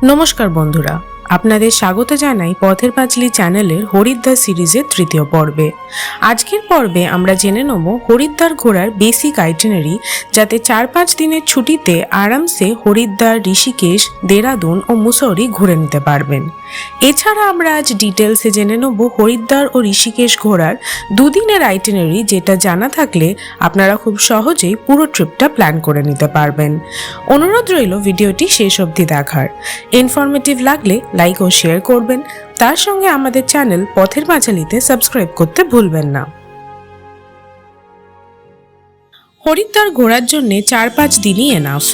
নমস্কার বন্ধুরা, আপনাদের স্বাগত জানাই পথের পাঁচালী চ্যানেলের হরিদ্বার সিরিজের তৃতীয় পর্বে। আজকের পর্বে আমরা জেনে নেব হরিদ্বার ঘোরার বেসিক আইটিনারি, যাতে 4-5 দিনের ছুটিতে আরামসে হরিদ্বার, ঋষিকেশ, দেরাদুন ও মুসৌরি ঘুরে নিতে পারবেন। এছাড়া আমরা আজ ডিটেলসে জেনে নেব হরিদ্বার ও ঋষিকেশ ঘোরার দুদিনের আইটিনারি, যেটা জানা থাকলে আপনারা খুব সহজেই পুরো ট্রিপটা প্ল্যান করে নিতে পারবেন। অনুরোধ রইল ভিডিওটি শেষ অবধি দেখার। ইনফরমেটিভ লাগলে লাইক ও শেয়ার করবেন, তার সঙ্গে আমাদের চ্যানেল পথের পাঁচালীতে সাবস্ক্রাইব করতে ভুলবেন না। হরিদ্বার ঘোরার জন্য 4-5 দিনই এনাফ।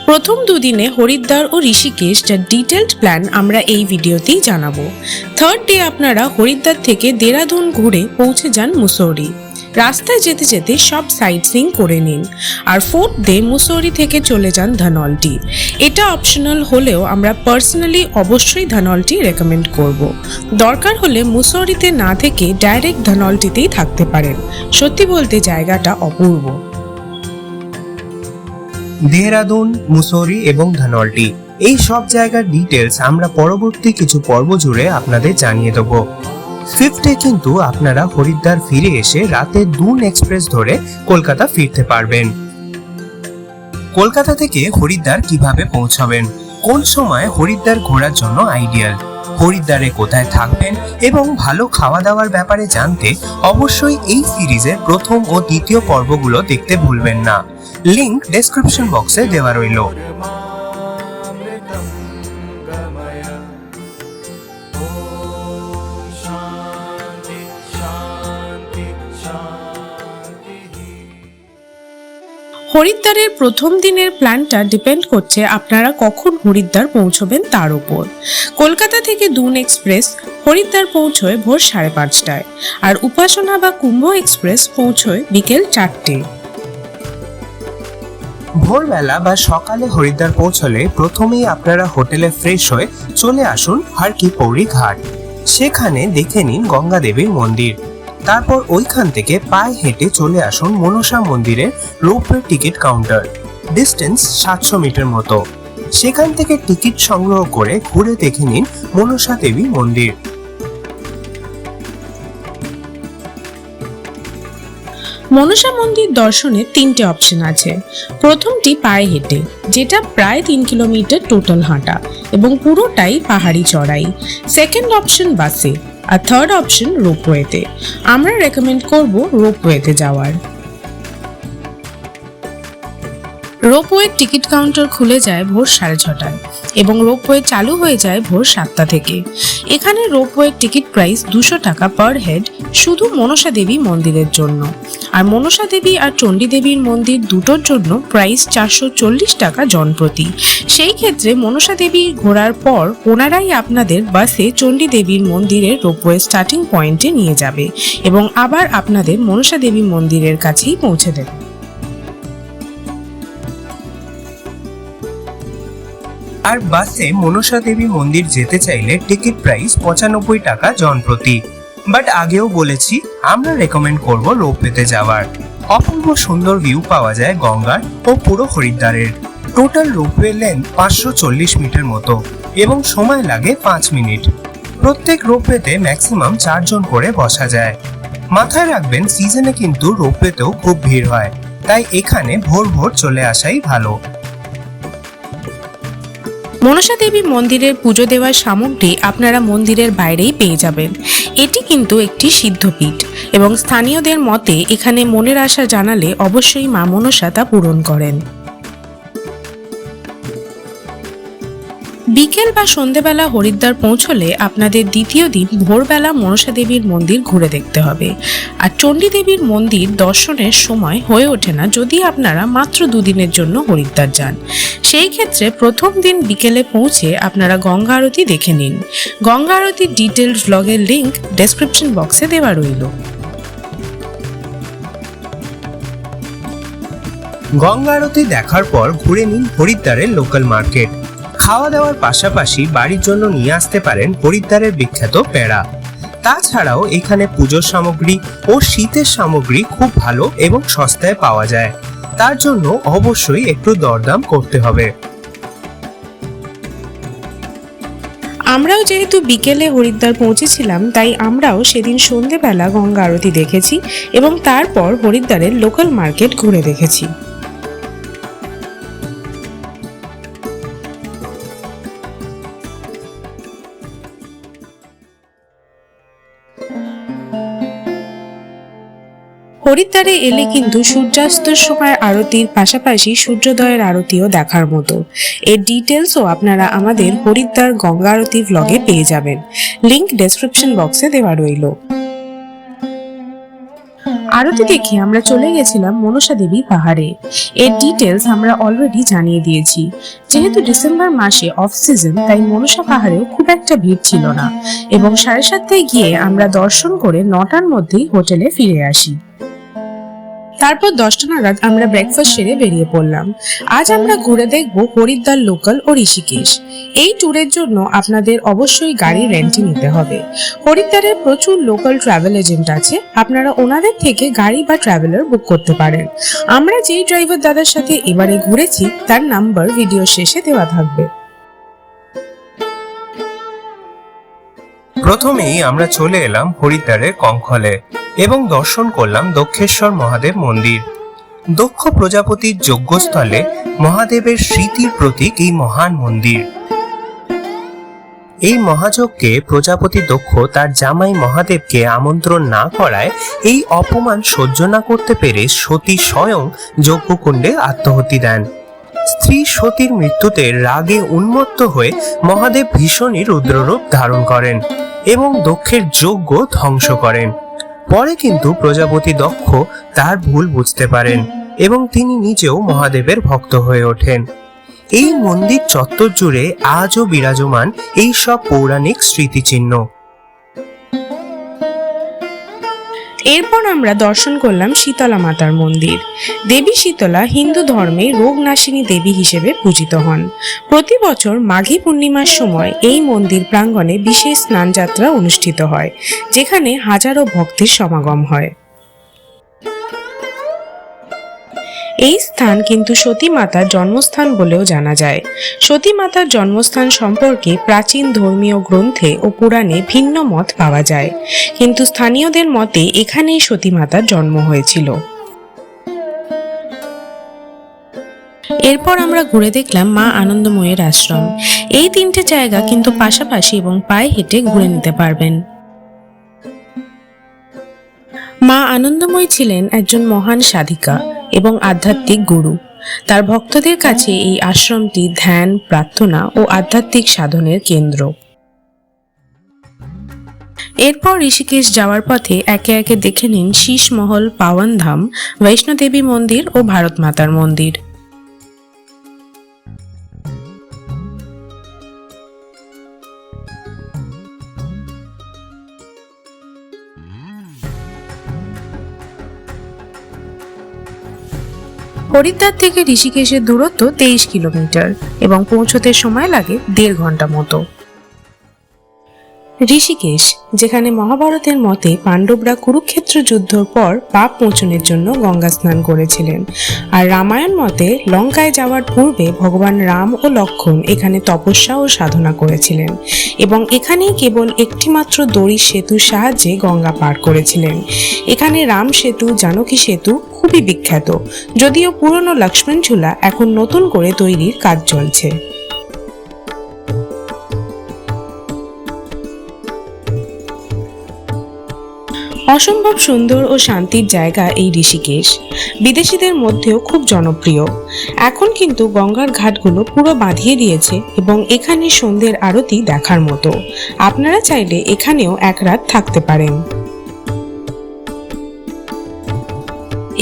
প্রথম দুদিনে হরিদ্বার ও ঋষিকেশ, যার ডিটেলড প্ল্যান আমরা এই ভিডিওতেই জানাবো। থার্ড ডে আপনারা হরিদ্বার থেকে দেরাদুন ঘুরে পৌঁছে যান মুসৌরি। রাস্তায় যেতে যেতে সব সাইট সিইং করে নিন। আর ফোর্থ ডে মুসৌরি থেকে চলে যান ধনৌল্টি। এটা অপশনাল হলেও আমরা পার্সোনালি অবশ্যই ধনৌল্টি রেকমেন্ড করব। দরকার হলে মুসৌরিতে না থেকে ডাইরেক্ট ধনৌল্টিতেই থাকতে পারেন। সত্যি বলতে জায়গাটা অপূর্ব। দেহরাদুন, মুসৌরি এবং ধনৌল্টি এই সব জায়গার ডিটেলস আমরা পরবর্তী কিছু পর্ব জুড়ে আপনাদের জানিয়ে দেব। ফিফথ ডে কিন্তু আপনারা হরিদ্বার ফিরে এসে রাতে দুন এক্সপ্রেস ধরে কলকাতা ফিরতে পারবেন। কলকাতা থেকে হরিদ্বার কিভাবে পৌঁছাবেন, কোন সময় হরিদ্বার ঘোরার জন্য আইডিয়াল, হরিদ্বারে কোথায় থাকবেন এবং ভালো খাওয়া দাওয়ার ব্যাপারে জানতে অবশ্যই এই সিরিজের প্রথম ও দ্বিতীয় পর্বগুলো দেখতে ভুলবেন না। লিংক ডেসক্রিপশন বক্সে দেওয়া রইল। হরিদ্বারের প্রথম দিনের প্ল্যানটা ডিপেন্ড করছে আপনারা কখন হরিদ্বার পৌঁছবেন তার উপর। কলকাতা থেকে দুন এক্সপ্রেস হরিদ্বার পৌঁছয় ভোর 5:30টায়, আর উপাসনা বা কুম্ভ এক্সপ্রেস পৌঁছয় বিকেল 4টে। ভোরবেলা বা সকালে হরিদ্বার পৌঁছলে প্রথমেই আপনারা হোটেলে ফ্রেশ হয়ে চলে আসুন হর কি পৌড়ি ঘাট। সেখানে দেখে নিন গঙ্গা দেবীর মন্দির। তারপর ওইখান থেকে পায়ে হেঁটে চলে আসুন মনসা মন্দিরের ropeway ticket counter. Distance 700 metre মতো। সেখান থেকে টিকিট সংগ্রহ করে ঘুরে দেখে নিন মনসা দেবী মন্দির। মনসা মন্দির দর্শনের 3টে অপশন আছে। প্রথমটি পায়ে হেঁটে, যেটা প্রায় 3 কিলোমিটার টোটাল হাঁটা এবং পুরোটাই পাহাড়ি চড়াই। সেকেন্ড অপশন বাসে, আর থার্ড অপশন রোপওয়েতে। আমরা রেকমেন্ড করব রোপওয়েতে যাওয়ার। রোপওয়ের টিকিট কাউন্টার খুলে যায় ভোর 6:30টায় এবং রোপওয়ে চালু হয়ে যায় ভোর 7টা থেকে। এখানে রোপওয়ের টিকিট প্রাইস 200 টাকা পার হেড, শুধু মনসা দেবী মন্দিরের জন্য। আর মনসা দেবী আর চণ্ডী দেবীর মন্দির দুটোর জন্য প্রাইস 440 টাকা জনপ্রতি। সেই ক্ষেত্রে মনসা দেবী ঘোরার পর ওনারাই আপনাদের বাসে চণ্ডী দেবীর মন্দিরের রোপওয়ে স্টার্টিং পয়েন্টে নিয়ে যাবে এবং আবার আপনাদের মনসা দেবী মন্দিরের কাছেই পৌঁছে দেবে। আর বাসে মনসা দেবী মন্দির যেতে চাইলে টিকিট প্রাইস 95 টাকা জনপ্রতি। বাট আগেও বলেছি, আমরা রেকমেন্ড করব রোপওয়েতে যাওয়ার। অপূর্ব সুন্দর ভিউ পাওয়া যায় গঙ্গার ও পুরো হরিদ্বারের। টোটাল রোপওয়ে লেন্থ 540 মিটার মতো এবং সময় লাগে 5 মিনিট। প্রত্যেক রোপওয়েতে ম্যাক্সিমাম 4 জন করে বসা যায়। মাথায় রাখবেন, সিজনে কিন্তু রোপওয়েতেও খুব ভিড় হয়, তাই এখানে ভোর ভোর চলে আসাই ভালো। মনসা দেবী মন্দিরের পুজো দেওয়ার সামগ্রী আপনারা মন্দিরের বাইরেই পেয়ে যাবেন। এটি কিন্তু একটি সিদ্ধপীঠ এবং স্থানীয়দের মতে এখানে মনের আশা জানালে অবশ্যই মা মনসা তা পূরণ করেন। বিকেল বা সন্ধেবেলা হরিদ্বার পৌঁছলে আপনাদের দ্বিতীয় দিন ভোরবেলা মনসা দেবীর মন্দির ঘুরে দেখতে হবে। আর চণ্ডী দেবীর মন্দির দর্শনের সময় হয়ে ওঠে না যদি আপনারা মাত্র 2 দিনের জন্য হরিদ্বার যান। সেই ক্ষেত্রে প্রথম দিন বিকেলে পৌঁছে আপনারা গঙ্গা আরতি দেখে নিন। গঙ্গা আরতির ডিটেলড ভ্লগের লিংক ডেসক্রিপশন বক্সে দেওয়া রইল। গঙ্গা আরতি দেখার পর ঘুরে নিন হরিদ্বারের লোকাল মার্কেট। খাওয়া দাওয়ার পাশাপাশি বাড়ির জন্য নিয়ে আসতে পারেন হরিদ্বারের বিখ্যাত পেড়া। তাছাড়াও এখানে পুজোর সামগ্রী ও শীতের সামগ্রী খুব ভালো এবং সস্তায় পাওয়া যায়। তার জন্য অবশ্যই একটু দরদাম করতে হবে। আমরাও যেহেতু বিকেলে হরিদ্বার পৌঁছেছিলাম, তাই আমরাও সেদিন সন্ধেবেলা গঙ্গা আরতি দেখেছি এবং তারপর হরিদ্বারের লোকাল মার্কেট ঘুরে দেখেছি। হরিদ্বারে এলে কিন্তু সূর্যাস্তের সময় আরতির পাশাপাশি সূর্যোদয়ের আরতিও দেখার মতো। এর ডিটেলসও আপনারা আমাদের হরিদ্বার গঙ্গা আরতি ভ্লগে পেয়ে যাবেন, লিংক ডেসক্রিপশন বক্সে দেওয়া রইল। আরতি দেখে আমরা চলে গেছিলাম মনসা দেবী পাহাড়ে। এর ডিটেলস আমরা অলরেডি জানিয়ে দিয়েছি। যেহেতু ডিসেম্বর মাসে অফ সিজন, তাই মনসা পাহাড়েও খুব একটা ভিড় ছিল না এবং 7:30টায় গিয়ে আমরা দর্শন করে 9টার মধ্যেই হোটেলে ফিরে আসি। তারপর 10টা নাগাদ আমরা ব্রেকফাস্ট সেরে বেরিয়ে পড়লাম। আজ আমরা ঘুরে দেখব হরিদ্বার লোকাল ও ঋষিকেশ। এই ট্যুরের জন্য আপনাদের অবশ্যই গাড়ি রেন্টে নিতে হবে। হরিদ্বারে প্রচুর লোকাল ট্রাভেল এজেন্ট আছে, আপনারা ওনাদের থেকে গাড়ি বা ট্রাভেলার বুক করতে পারেন। আমরা যেই ড্রাইভার দাদার সাথে এবারে ঘুরেছি তার নাম্বার ভিডিও শেষে দেওয়া থাকবে। প্রথমেই আমরা চলে এলাম হরিদ্বারের কঙ্খলে এবং দর্শন করলাম দক্ষেশ্বর মহাদেব মন্দির। দক্ষ প্রজাপতির যজ্ঞস্থলে মহাদেবের স্মৃতির প্রতীক এই মহান মন্দির। এই মহাযজ্ঞে প্রজাপতি দক্ষ তার জামাই মহাদেবকে আমন্ত্রণ না করায় এই অপমান সহ্য না করতে পেরে সতী স্বয়ং যজ্ঞকুণ্ডে আত্মাহুতি দেন। স্ত্রী সতীর মৃত্যুতে রাগে উন্মত্ত হয়ে মহাদেব ভীষণই রুদ্ররূপ ধারণ করেন এবং দক্ষের যজ্ঞ ধ্বংস করেন। পরে কিন্তু প্রজাপতি দক্ষ তার ভুল বুঝতে পারেন এবং তিনি নিজেও মহাদেবের ভক্ত হয়ে ওঠেন। এই মন্দির চত্বর জুড়ে আজও বিরাজমান এই সব পৌরাণিক স্মৃতিচিহ্ন। এরপর আমরা দর্শন করলাম শীতলা মাতার মন্দির। দেবী শীতলা হিন্দু ধর্মে রোগনাশিনী দেবী হিসেবে পূজিত হন। প্রতি বছর মাঘী পূর্ণিমার সময় এই মন্দির প্রাঙ্গণে বিশেষ স্নানযাত্রা অনুষ্ঠিত হয়, যেখানে হাজারো ভক্তের সমাগম হয়। এই স্থান কিন্তু সতী মাতার জন্মস্থান বলেও জানা যায়। সতী মাতার জন্মস্থান সম্পর্কে প্রাচীন ধর্মীয় গ্রন্থে ও পুরাণে ভিন্ন মত পাওয়া যায়, কিন্তু স্থানীয়দের মতে এখানেই সতী মাতার জন্ম হয়েছিল। এরপর আমরা ঘুরে দেখলাম মা আনন্দময়ীর আশ্রম। এই 3টে জায়গা কিন্তু পাশাপাশি এবং পায়ে হেঁটে ঘুরে নিতে পারবেন। মা আনন্দময়ী ছিলেন একজন মহান সাধিকা এবং আধ্যাত্মিক গুরু। তার ভক্তদের কাছে এই আশ্রমটি ধ্যান, প্রার্থনা ও আধ্যাত্মিক সাধনের কেন্দ্র। এরপর ঋষিকেশ যাওয়ার পথে একে একে দেখে নিন শীশমহল, পাওয়ানধাম, বৈষ্ণোদেবী মন্দির ও ভারত মাতার মন্দির। হরিদ্বার থেকে ঋষিকেশের দূরত্ব 23 কিলোমিটার এবং পৌঁছতে সময় লাগে 1.5 ঘন্টা মতো। ঋষিকেশ, যেখানে মহাভারতের মতে পাণ্ডবরা কুরুক্ষেত্র যুদ্ধের পর পাপ মোচনের জন্য গঙ্গা স্নান করেছিলেন, আর রামায়ণ মতে লঙ্কায় যাওয়ার পূর্বে ভগবান রাম ও লক্ষ্মণ এখানে তপস্যা ও সাধনা করেছিলেন এবং এখানেই কেবল একটিমাত্র দড়ির সেতুর সাহায্যে গঙ্গা পার করেছিলেন। এখানে রাম সেতু, জানকী সেতু খুবই বিখ্যাত, যদিও পুরনো লক্ষ্মণ ঝুলা এখন নতুন করে তৈরির কাজ চলছে। অসম্ভব সুন্দর ও শান্তির জায়গা এই ঋষিকেশ, বিদেশিদের মধ্যেও খুব জনপ্রিয়। এখন কিন্তু গঙ্গার ঘাটগুলো পুরো বাঁধিয়ে দিয়েছে এবং এখানে সন্ধ্যের আরতি দেখার মতো। আপনারা চাইলে এখানেও এক রাত থাকতে পারেন।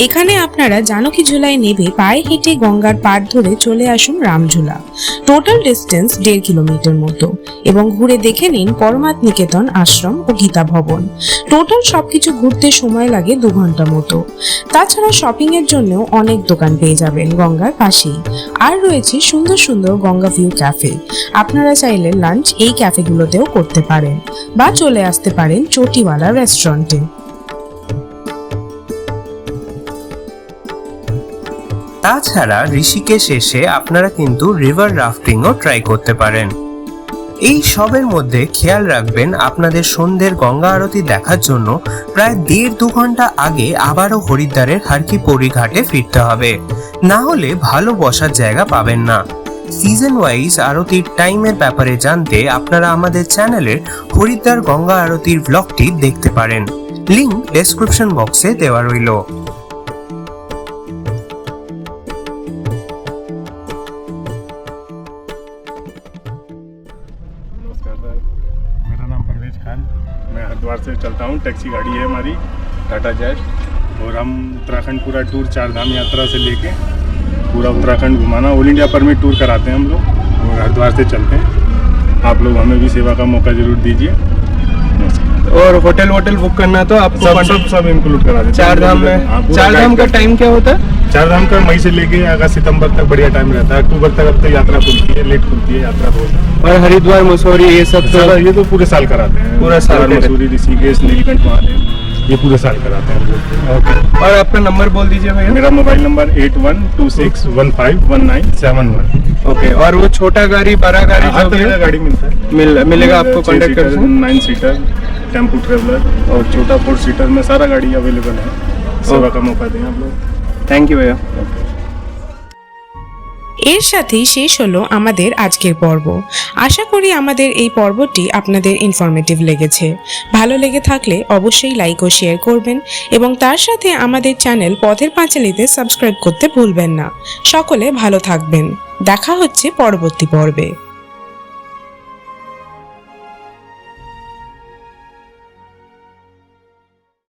এখানে আপনারা জানকী ঝুলায় নেমে পায়ে হেঁটে গঙ্গার পাড় ধরে চলে আসুন রামঝুলা। টোটাল ডিস্টেন্স 1.5 কিলোমিটার মতো এবং ঘুরে দেখে নিন পরমাত নিকেতন আশ্রম ও গীতা ভবন। টোটাল সবকিছু ঘুরতে সময় লাগে 2 ঘন্টা মতো। তাছাড়া শপিং এর জন্যও অনেক দোকান পেয়ে যাবেন গঙ্গার পাশেই। আর রয়েছে সুন্দর সুন্দর গঙ্গা ভিউ ক্যাফে। আপনারা চাইলে লাঞ্চ এই ক্যাফেগুলোতেও করতে পারেন বা চলে আসতে পারেন চটিওয়ালা রেস্টুরেন্টে। তাছাড়া ঋষিকেশ এসে আপনারা কিন্তু রিভার রাফটিংও ট্রাই করতে পারেন। এই সবের মধ্যে খেয়াল রাখবেন আপনাদের সন্ধ্যের গঙ্গা আরতি দেখার জন্য প্রায় 1.5-2 ঘন্টা আগে আবারও হরিদ্বারের হারকি পৌরি ঘাটে ফিরতে হবে, না হলে ভালো বসার জায়গা পাবেন না। সিজন ওয়াইজ আরতির টাইমের ব্যাপারে জানতে আপনারা আমাদের চ্যানেলের হরিদ্বার গঙ্গা আরতির ব্লগটি দেখতে পারেন, লিংক ডেসক্রিপশন বক্সে দেওয়া রইল। नमस्कार सर, मेरा नाम परवेज खान। मैं हरिद्वार से चलता हूँ। टैक्सी गाड़ी है हमारी टाटा जेट, और हम उत्तराखंड पूरा टूर 4 धाम यात्रा से लेके पूरा उत्तराखंड घुमाना ऑल इंडिया परमिट टूर कराते हैं हम लोग, और हरिद्वार से चलते हैं। आप लोग हमें भी सेवा का मौका जरूर दीजिए। और होटल वोटल बुक करना तो आपको सब इंक्लूड करा देते हैं। 4 धाम में। हाँ, पूरा 4 धाम guide का करते टाइम क्या होता है? हैं। 4 धाम का मई से लेके अगस्त सितंबर तक बढ़िया टाइम रहता है। अक्टूबर तक अब तो यात्रा खुलती है, लेट खुलती है यात्रा बहुत। और हरिद्वार मसूरी ये सब तो ये तो पूरे साल कराते हैं, पूरा साल हरिद्वार, कराते हैं। मसूरी, ऋषिकेश, नीलकंठ महादेव, ये पूरे साल कराते हैं हम लोग। ओके। और आपका नंबर बोल दीजिए भैया। मेरा मोबाइल नंबर 8126151971। ओके। और वो छोटा गाड़ी बड़ा गाड़ी हर जो भी तरह का है, गाड़ी मिलता है, मिलेगा आपको कांटेक्ट कर सकते हैं। 9 सीटर, टेम्पो ट्रेवलर और छोटा 4 सीटर में सारा गाड़ी अवेलेबल है। सेवा का मौका दें आप लोग। थैंक यू भैया। এর সাথেই শেষ হলো আমাদের আজকের পর্ব। আশা করি আমাদের এই পর্বটি আপনাদের ইনফরমেটিভ লেগেছে। ভালো লেগে থাকলে অবশ্যই লাইক ও শেয়ার করবেন এবং তার সাথে আমাদের চ্যানেল পথের পাঁচালীতে সাবস্ক্রাইব করতে ভুলবেন না। সকলে ভালো থাকবেন। দেখা হচ্ছে পরবর্তী পর্বে।